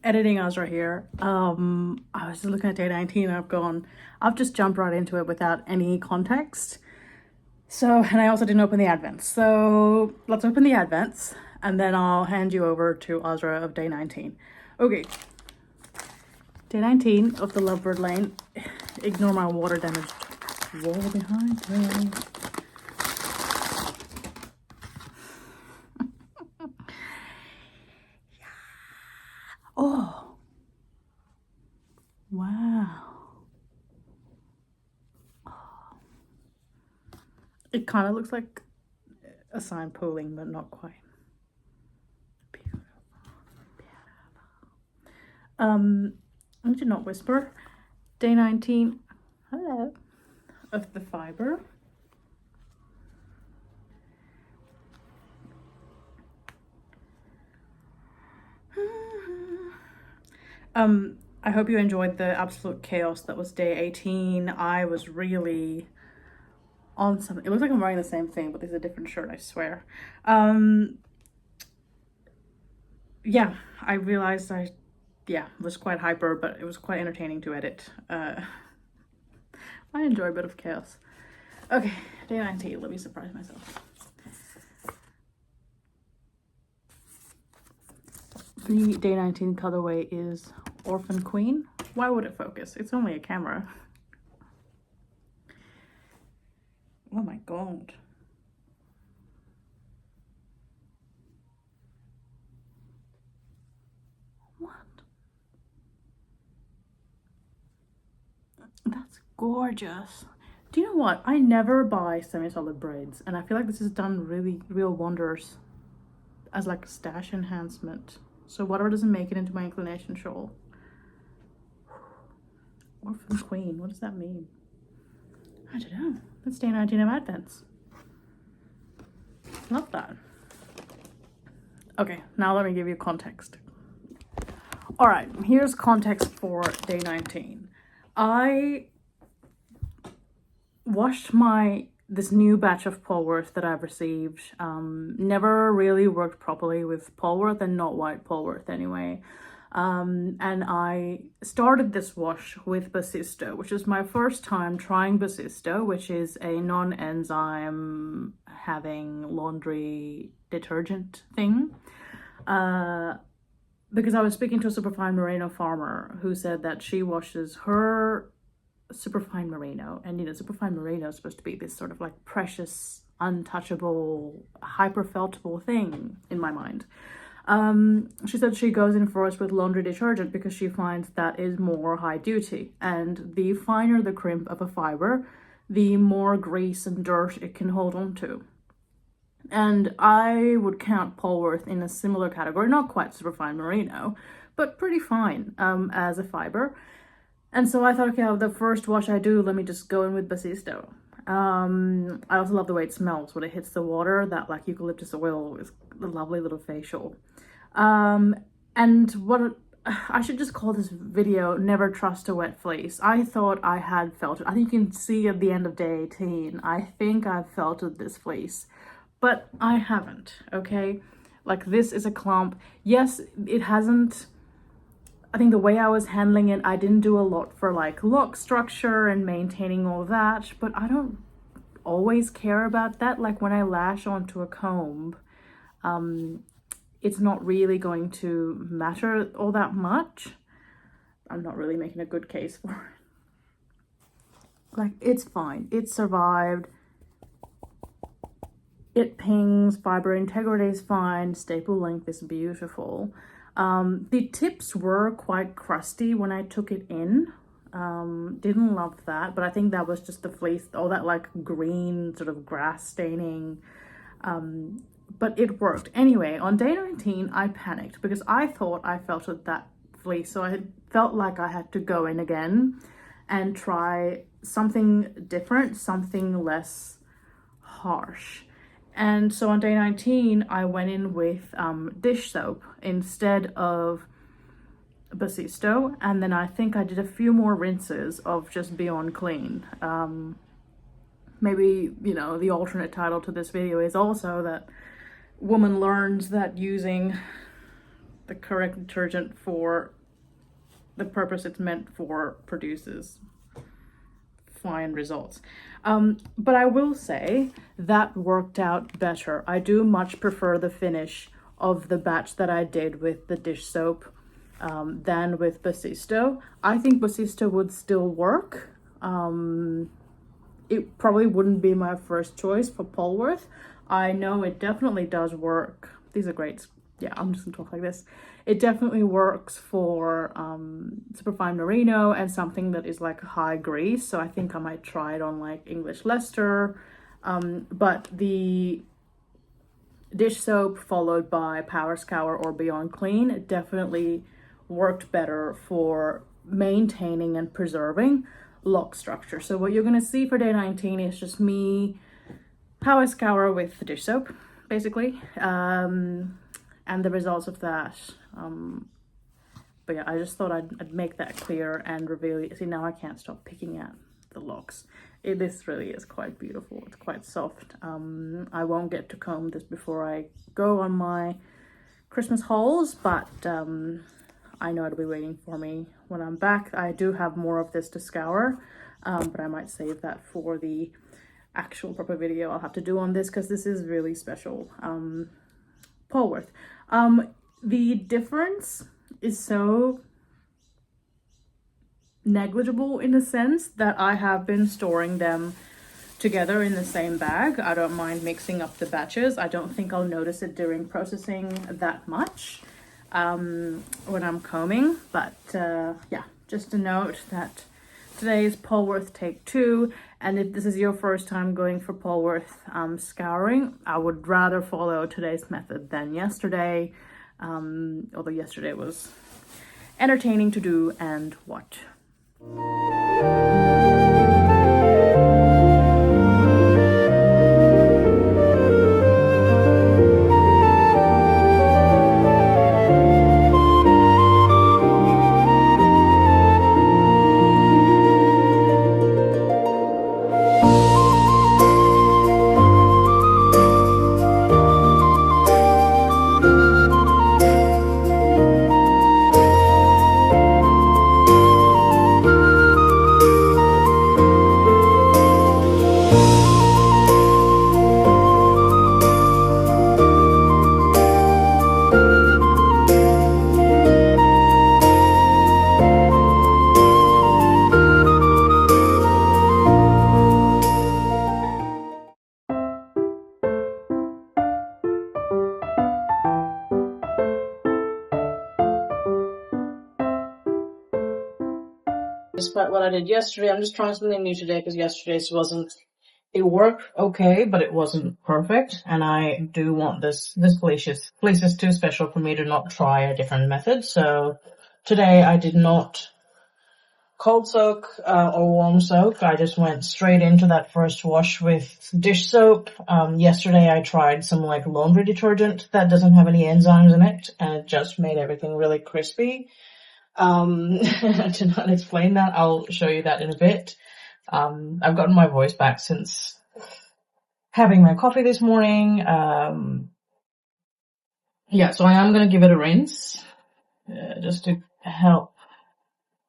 editing Azra here. I was looking at day 19 and I've just jumped right into it without any context. So, and I also didn't open the advents. So let's open the advents and then I'll hand you over to Azra of day 19. Okay. Day 19 of the Lovebird Lane. Ignore my water damaged wall behind me. Oh, wow. It kind of looks like a sign pooling, but not quite. Beautiful. I need to not whisper. Day 19, hello, of the fiber. I hope you enjoyed the absolute chaos that was day 18. I was really on something. It looks like I'm wearing the same thing, but this is a different shirt, I swear. Yeah, I realized I was quite hyper, but it was quite entertaining to edit. I enjoy a bit of chaos. Okay, day 19, let me surprise myself. The day 19 colorway is Orphan Queen. Why would it focus? It's only a camera. Oh my god. What? That's gorgeous. Do you know what? I never buy semi-solid braids, and I feel like this has done real wonders as like a stash enhancement. So whatever doesn't make it into my inclination shawl. Orphan Queen, what does that mean? I don't know. That's day 19 of Advents. Love that. Okay, now let me give you context. All right, here's context for day 19. I washed this new batch of Polwarth that I've received. Never really worked properly with Polwarth, and not white Polwarth anyway. And I started this wash with Basisto, which is my first time trying Basisto, which is a non-enzyme having laundry detergent thing. Because I was speaking to a superfine merino farmer who said that she washes her superfine merino, and superfine merino is supposed to be this sort of like precious, untouchable, hyper-feltable thing in my mind. She said she goes in first with laundry detergent because she finds that is more high duty, and the finer the crimp of a fiber, the more grease and dirt it can hold on to. And I would count Polwarth in a similar category, not quite superfine merino, but pretty fine as a fiber. And so I thought, okay, the first wash I do, let me just go in with Basisto. I also love the way it smells when it hits the water. That like eucalyptus oil is a lovely little facial. And what I should just call this video "Never Trust a Wet Fleece." I thought I had felt it. I think you can see at the end of day 18. I think I've felted this fleece, but I haven't. Okay, like this is a clump. Yes, it hasn't. I think the way I was handling it, I didn't do a lot for like lock structure and maintaining all that, but I don't always care about that. Like when I lash onto a comb, it's not really going to matter all that much. I'm not really making a good case for it. Like, it's fine. It survived. It pings, fiber integrity is fine, staple length is beautiful. The tips were quite crusty when I took it in. Didn't love that, but I think that was just the fleece, all that like green sort of grass staining. But it worked. Anyway, on day 19, I panicked because I thought I felted that fleece. So I felt like I had to go in again and try something different, something less harsh. And so on day 19, I went in with dish soap instead of Basisto. And then I think I did a few more rinses of just Beyond Clean. Maybe, the alternate title to this video is also that woman learns that using the correct detergent for the purpose it's meant for produces fine results. But I will say that worked out better. I do much prefer the finish of the batch that I did with the dish soap than with Basisto. I think Basisto would still work. It probably wouldn't be my first choice for Polwarth. I know it definitely does work. These are great. Yeah, I'm just gonna talk like this. It definitely works for Superfine Merino and something that is like high grease. So I think I might try it on like English Leicester. But the dish soap followed by Power Scour or Beyond Clean definitely worked better for maintaining and preserving lock structure. So what you're going to see for day 19 is just me Power Scour with the dish soap, basically, and the results of that. But yeah, I just thought I'd make that clear and reveal it. See, now I can't stop picking at the locks. This really is quite beautiful. It's quite soft. I won't get to comb this before I go on my Christmas hauls, but I know it'll be waiting for me when I'm back. I do have more of this to scour, but I might save that for the actual proper video I'll have to do on this, because this is really special. Polwarth. The difference is so negligible in a sense that I have been storing them together in the same bag. I don't mind mixing up the batches. I don't think I'll notice it during processing that much when I'm combing, but yeah, just a note that today is Polwarth take 2, and if this is your first time going for Polwarth scouring, I would rather follow today's method than yesterday, although yesterday was entertaining to do and watch. Despite what I did yesterday, I'm just trying something new today because yesterday's wasn't, it worked okay, but it wasn't perfect. And I do want this fleece is too special for me to not try a different method. So today I did not cold soak or warm soak. I just went straight into that first wash with dish soap. Yesterday I tried some like laundry detergent that doesn't have any enzymes in it, and it just made everything really crispy. I did not explain that. I'll show you that in a bit. I've gotten my voice back since having my coffee this morning. Yeah, so I am going to give it a rinse, just to help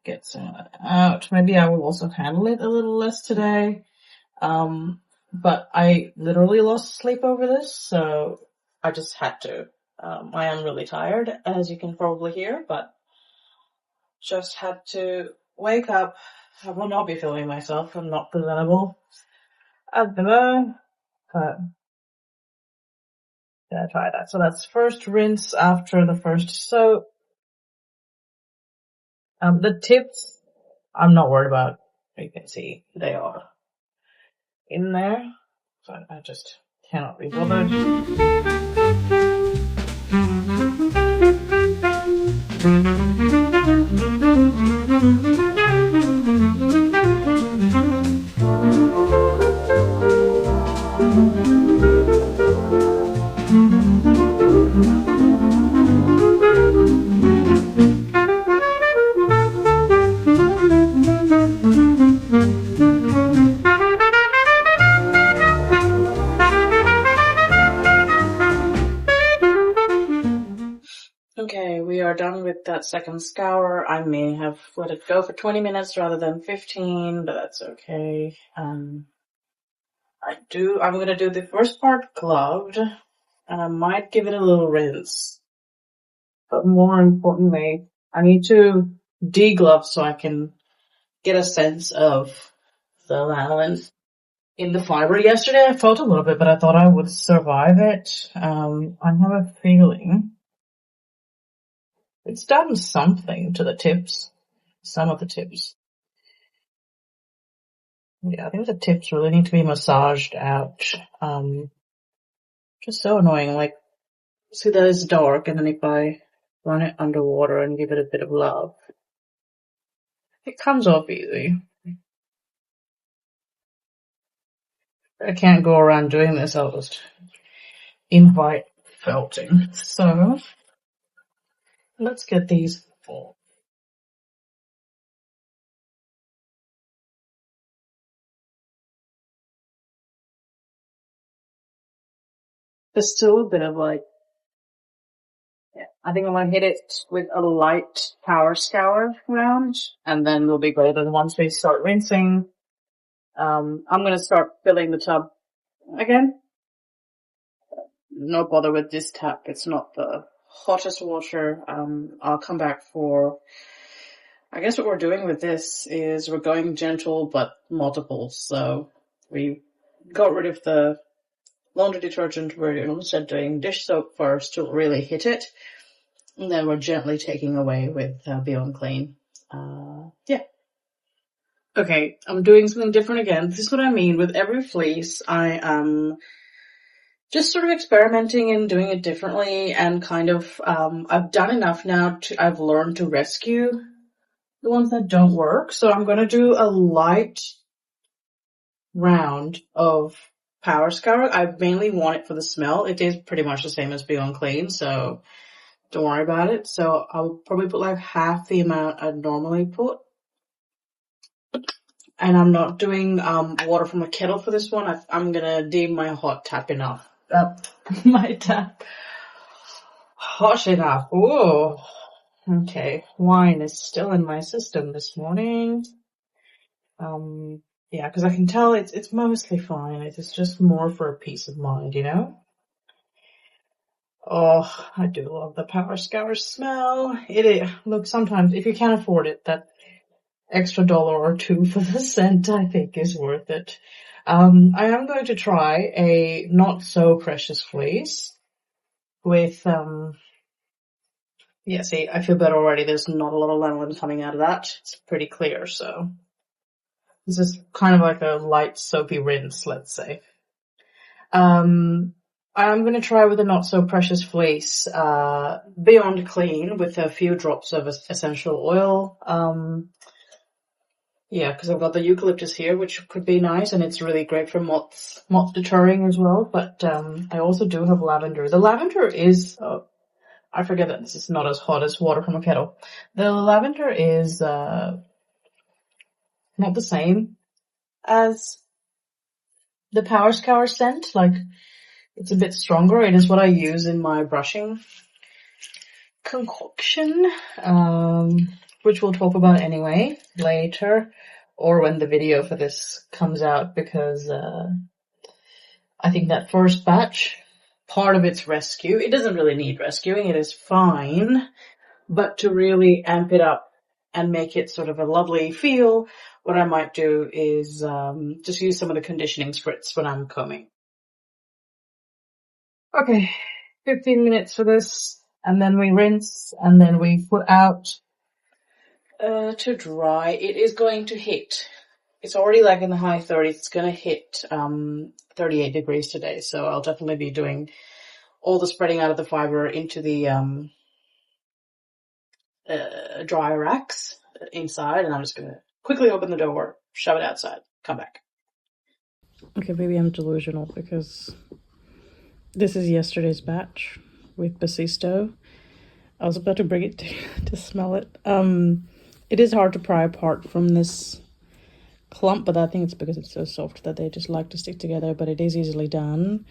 get some of that out. Maybe I will also handle it a little less today. But I literally lost sleep over this, so I just had to. I am really tired, as you can probably hear, but just had to wake up. I will not be filming myself. I'm not presentable at the moment, but yeah, try that. So that's first rinse after the first soap. The tips, I'm not worried about. You can see they are in there, but I just cannot be bothered. Okay, we are done with that second scour. I may have let it go for 20 minutes rather than 15, but that's okay. I'm gonna do the first part gloved, and I might give it a little rinse. But more importantly, I need to deglove so I can get a sense of the lanolin in the fiber. Yesterday I felt a little bit, but I thought I would survive it. I have a feeling it's done something to the tips. Some of the tips. Yeah, I think the tips really need to be massaged out. Just so annoying. Like, see that it's dark, and then if I run it underwater and give it a bit of love, it comes off easy. I can't go around doing this. I'll just invite felting. So, let's get these full. There's still a bit of like, yeah, I think I'm gonna hit it with a light power scour round, and then we'll be golden once we start rinsing. I'm gonna start filling the tub again. No bother with this tap. It's not the hottest water. I'll come back for, I guess what we're doing with this is we're going gentle but multiple. So we got rid of the laundry detergent. We're instead doing dish soap first to really hit it. And then we're gently taking away with Beyond Clean. Yeah. Okay, I'm doing something different again. This is what I mean. With every fleece, I am just sort of experimenting and doing it differently, and kind of, I've done enough now I've learned to rescue the ones that don't work. So I'm going to do a light round of Power Scour. I mainly want it for the smell. It is pretty much the same as Beyond Clean, so don't worry about it. So I'll probably put like half the amount I'd normally put. And I'm not doing water from a kettle for this one. I'm gonna deem my hot tap enough. My tap hot enough. Ooh. Okay. Wine is still in my system this morning. Yeah, because I can tell it's mostly fine. It's just more for a peace of mind, you know? Oh, I do love the Power Scour smell. Look, sometimes if you can't afford it, that extra dollar or two for the scent, I think, is worth it. I am going to try a not so precious fleece with, yeah, see, I feel better already. There's not a lot of lanolin coming out of that. It's pretty clear, so this is kind of like a light soapy rinse, let's say. I'm going to try with a not so precious fleece, Beyond Clean with a few drops of essential oil. Yeah, because I've got the eucalyptus here, which could be nice, and it's really great for moth deterring as well. But I also do have lavender. The lavender is, I forget that this is not as hot as water from a kettle. The lavender is not the same as the Power Scour scent. Like, it's a bit stronger. It is what I use in my brushing concoction, which we'll talk about anyway later, or when the video for this comes out, because I think that first batch, part of its rescue, it doesn't really need rescuing, it is fine, but to really amp it up and make it sort of a lovely feel, what I might do is just use some of the conditioning spritz when I'm combing. Okay, 15 minutes for this, and then we rinse, and then we put out to dry. It is going to hit, it's already like in the high 30s, it's going to hit 38 degrees today, so I'll definitely be doing all the spreading out of the fiber into the dry racks inside, and I'm just going to quickly open the door, shove it outside, come back. Okay, maybe I'm delusional because this is yesterday's batch with Basisto. I was about to bring it to smell it. It is hard to pry apart from this clump, but I think it's because it's so soft that they just like to stick together, but it is easily done.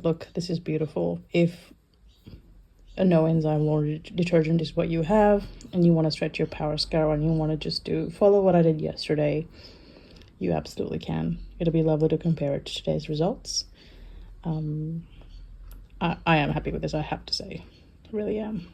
Look, this is beautiful. If a no enzyme laundry detergent is what you have, and you want to stretch your power scale and you want to just follow what I did yesterday, you absolutely can. It'll be lovely to compare it to today's results. I am happy with this, I have to say. I really am.